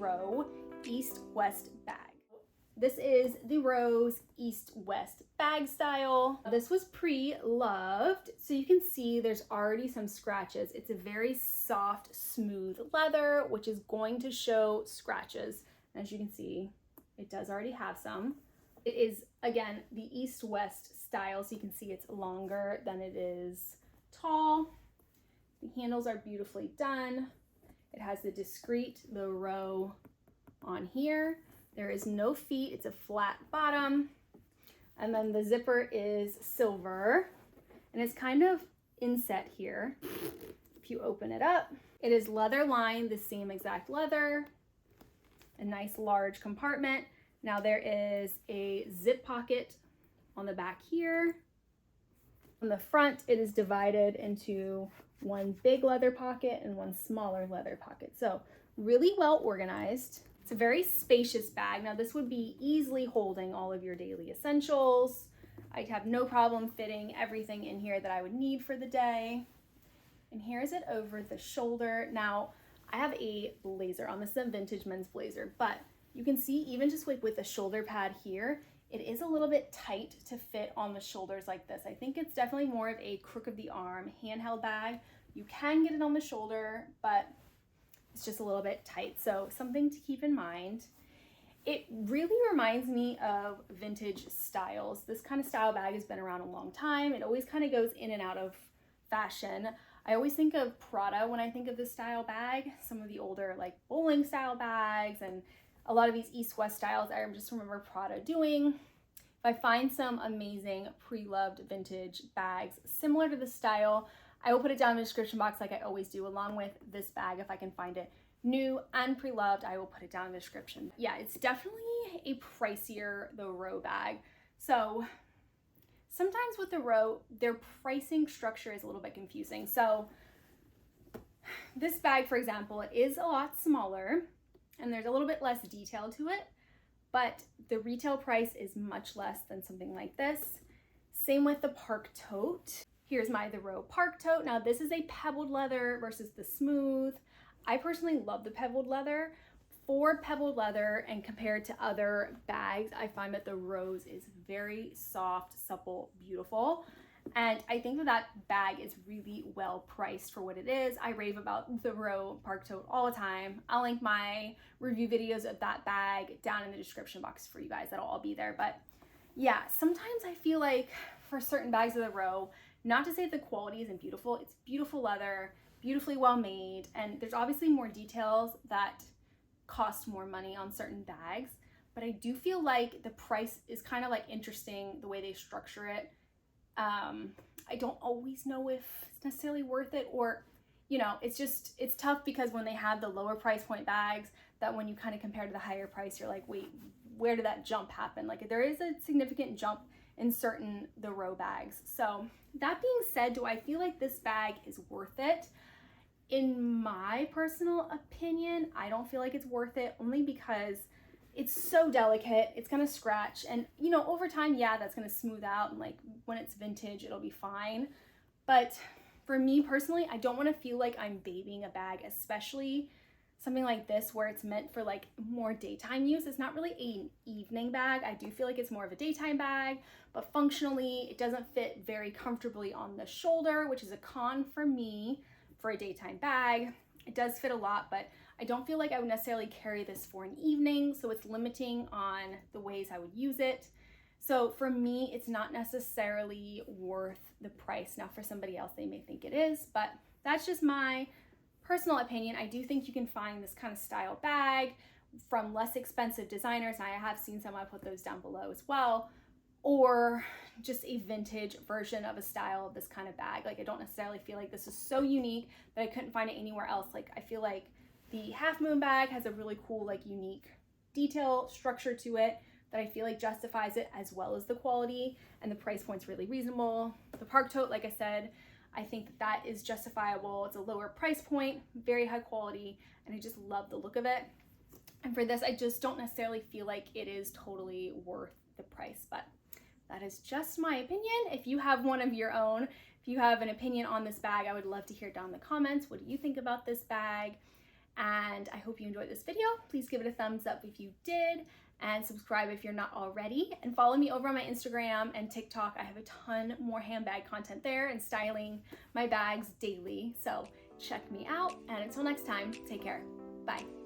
Row East-West bag. This is the Rose East-West bag style. This was pre-loved, so you can see there's already some scratches. It's a very soft, smooth leather, which is going to show scratches. As you can see, it does already have some. It is, again, the East-West style, so you can see it's longer than it is tall. The handles are beautifully done. It has the discreet, the row on here. There is no feet, it's a flat bottom. And then the zipper is silver and it's kind of inset here. If you open it up, it is leather lined, the same exact leather, a nice large compartment. Now there is a zip pocket on the back here. On the front, it is divided into one big leather pocket and one smaller leather pocket. So really well organized. It's a very spacious bag. Now this would be easily holding all of your daily essentials. I'd have no problem fitting everything in here that I would need for the day. And here's it over the shoulder. Now I have a blazer on. This is a vintage men's blazer, but you can see even just like with the shoulder pad here, it is a little bit tight to fit on the shoulders like this. I think it's definitely more of a crook of the arm handheld bag. You can get it on the shoulder, but it's just a little bit tight, so something to keep in mind. It really reminds me of vintage styles. This kind of style bag has been around a long time. It always kind of goes in and out of fashion. I always think of Prada when I think of this style bag. Some of the older like bowling style bags and a lot of these East-West styles I just remember Prada doing. If I find some amazing pre-loved vintage bags similar to this style, I will put it down in the description box like I always do, along with this bag. If I can find it new and pre-loved, I will put it down in the description. Yeah, it's definitely a pricier, the Row bag. So sometimes with the Row, their pricing structure is a little bit confusing. So this bag, for example, it is a lot smaller and there's a little bit less detail to it, but the retail price is much less than something like this. Same with the Park Tote. Here's the Row Park Tote. Now this is a pebbled leather versus the smooth. I personally love the pebbled leather. For pebbled leather and compared to other bags, I find that the Rose is very soft, supple, beautiful. And I think that that bag is really well priced for what it is. I rave about the Row Park Tote all the time. I'll link my review videos of that bag down in the description box for you guys. That'll all be there. But yeah, sometimes I feel like for certain bags of the Row, not to say the quality isn't beautiful, it's beautiful leather, beautifully well made, and there's obviously more details that cost more money on certain bags, but I do feel like the price is kind of like interesting the way they structure it. I don't always know if it's necessarily worth it, or you know, it's tough because when they have the lower price point bags, that when you kind of compare to the higher price, you're like, wait, where did that jump happen? Like there is a significant jump in the Row bags. So that being said, do I feel like this bag is worth it? In my personal opinion, I don't feel like it's worth it, only because it's so delicate. It's gonna scratch, and you know, over time, yeah, that's gonna smooth out, and like when it's vintage, it'll be fine. But for me personally, I don't want to feel like I'm babying a bag, especially something like this where it's meant for like more daytime use. It's not really an evening bag. I do feel like it's more of a daytime bag, but functionally it doesn't fit very comfortably on the shoulder, which is a con for me for a daytime bag. It does fit a lot, but I don't feel like I would necessarily carry this for an evening, so it's limiting on the ways I would use it. So for me, it's not necessarily worth the price. Now for somebody else, they may think it is, but that's just my personal opinion. I do think you can find this kind of style bag from less expensive designers, and I have seen some. I'll put those down below as well, or just a vintage version of a style of this kind of bag. Like I don't necessarily feel like this is so unique that I couldn't find it anywhere else. Like I feel like the Half Moon bag has a really cool, like unique detail structure to it that I feel like justifies it, as well as the quality, and the price point's really reasonable. The Park Tote, like I said, I think that is justifiable. It's a lower price point, very high quality, and I just love the look of it. And for this, I just don't necessarily feel like it is totally worth the price, but that is just my opinion. If you have one of your own, if you have an opinion on this bag, I would love to hear it down in the comments. What do you think about this bag? And I hope you enjoyed this video. Please give it a thumbs up if you did, and subscribe if you're not already. And follow me over on my Instagram and TikTok. I have a ton more handbag content there and styling my bags daily. So check me out. And until next time, take care. Bye.